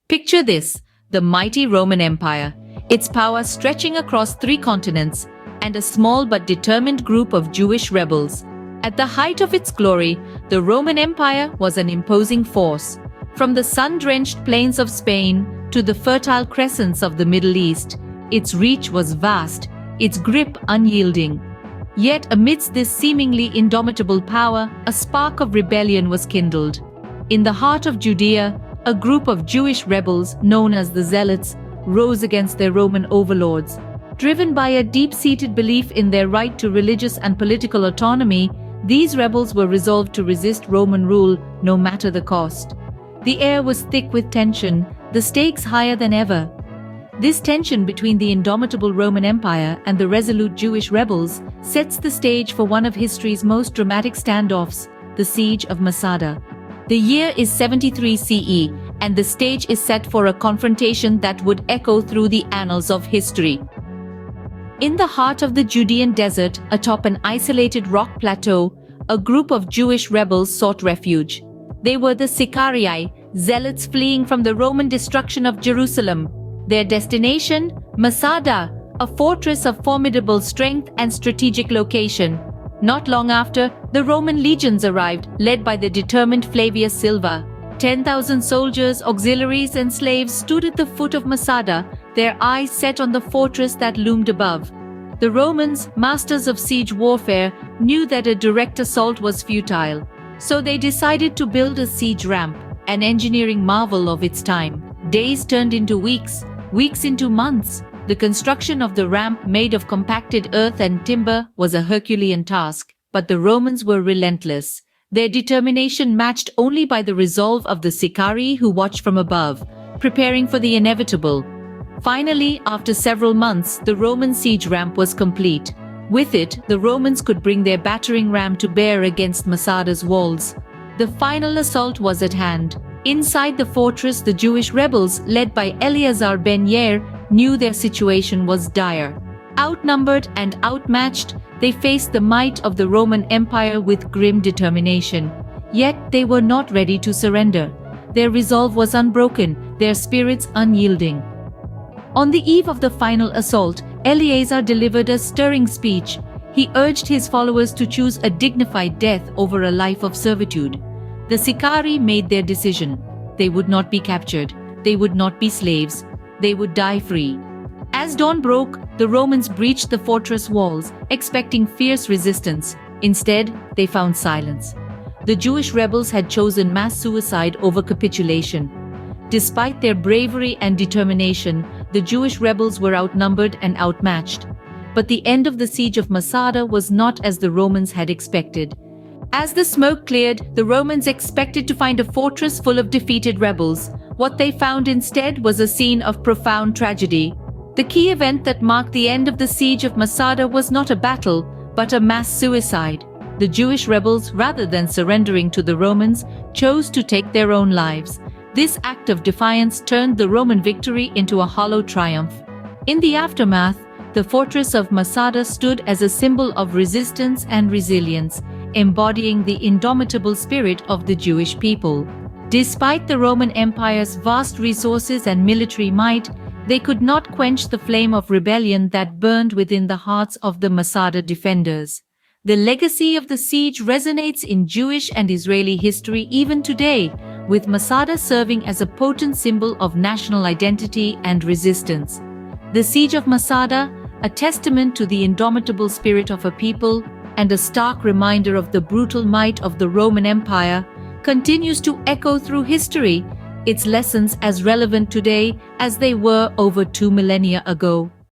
Picture this, the mighty Roman Empire, its power stretching across 3 continents, and a small but determined group of Jewish rebels. At the height of its glory, the Roman Empire was an imposing force. From the sun-drenched plains of Spain to the fertile crescents of the Middle East, its reach was vast, its grip unyielding. Yet amidst this seemingly indomitable power, a spark of rebellion was kindled. In the heart of Judea, a group of Jewish rebels known as the Zealots rose against their Roman overlords. Driven by a deep-seated belief in their right to religious and political autonomy, these rebels were resolved to resist Roman rule no matter the cost. The air was thick with tension, the stakes higher than ever. This tension between the indomitable Roman Empire and the resolute Jewish rebels sets the stage for one of history's most dramatic standoffs, the Siege of Masada. The year is 73 CE, and the stage is set for a confrontation that would echo through the annals of history. In the heart of the Judean desert, atop an isolated rock plateau, a group of Jewish rebels sought refuge. They were the Sicarii, zealots fleeing from the Roman destruction of Jerusalem. Their destination? Masada, a fortress of formidable strength and strategic location. Not long after, the Roman legions arrived, led by the determined Flavius Silva. 10,000 soldiers, auxiliaries, and slaves stood at the foot of Masada, their eyes set on the fortress that loomed above. The Romans, masters of siege warfare, knew that a direct assault was futile. So they decided to build a siege ramp, an engineering marvel of its time. Days turned into weeks, weeks into months. The construction of the ramp, made of compacted earth and timber, was a Herculean task, but the Romans were relentless, their determination matched only by the resolve of the Sicarii who watched from above, preparing for the inevitable. Finally, after several months, the Roman siege ramp was complete. With it, the Romans could bring their battering ram to bear against Masada's walls. The final assault was at hand. Inside the fortress, the Jewish rebels, led by Eleazar ben Yair, knew their situation was dire. Outnumbered and outmatched, they faced the might of the Roman Empire with grim determination. Yet they were not ready to surrender. Their resolve was unbroken, their spirits unyielding. On the eve of the final assault, Eleazar delivered a stirring speech. He urged his followers to choose a dignified death over a life of servitude. The Sicarii made their decision. They would not be captured. They would not be slaves. They would die free. As dawn broke, the Romans breached the fortress walls, expecting fierce resistance. Instead, they found silence. The Jewish rebels had chosen mass suicide over capitulation. Despite their bravery and determination, the Jewish rebels were outnumbered and outmatched. But the end of the siege of Masada was not as the Romans had expected. As the smoke cleared, the Romans expected to find a fortress full of defeated rebels. What they found instead was a scene of profound tragedy. The key event that marked the end of the siege of Masada was not a battle, but a mass suicide. The Jewish rebels, rather than surrendering to the Romans, chose to take their own lives. This act of defiance turned the Roman victory into a hollow triumph. In the aftermath, the fortress of Masada stood as a symbol of resistance and resilience, embodying the indomitable spirit of the Jewish people. Despite the Roman Empire's vast resources and military might, they could not quench the flame of rebellion that burned within the hearts of the Masada defenders. The legacy of the siege resonates in Jewish and Israeli history even today, with Masada serving as a potent symbol of national identity and resistance. The Siege of Masada, a testament to the indomitable spirit of a people and a stark reminder of the brutal might of the Roman Empire, continues to echo through history, its lessons as relevant today as they were over 2 millennia ago.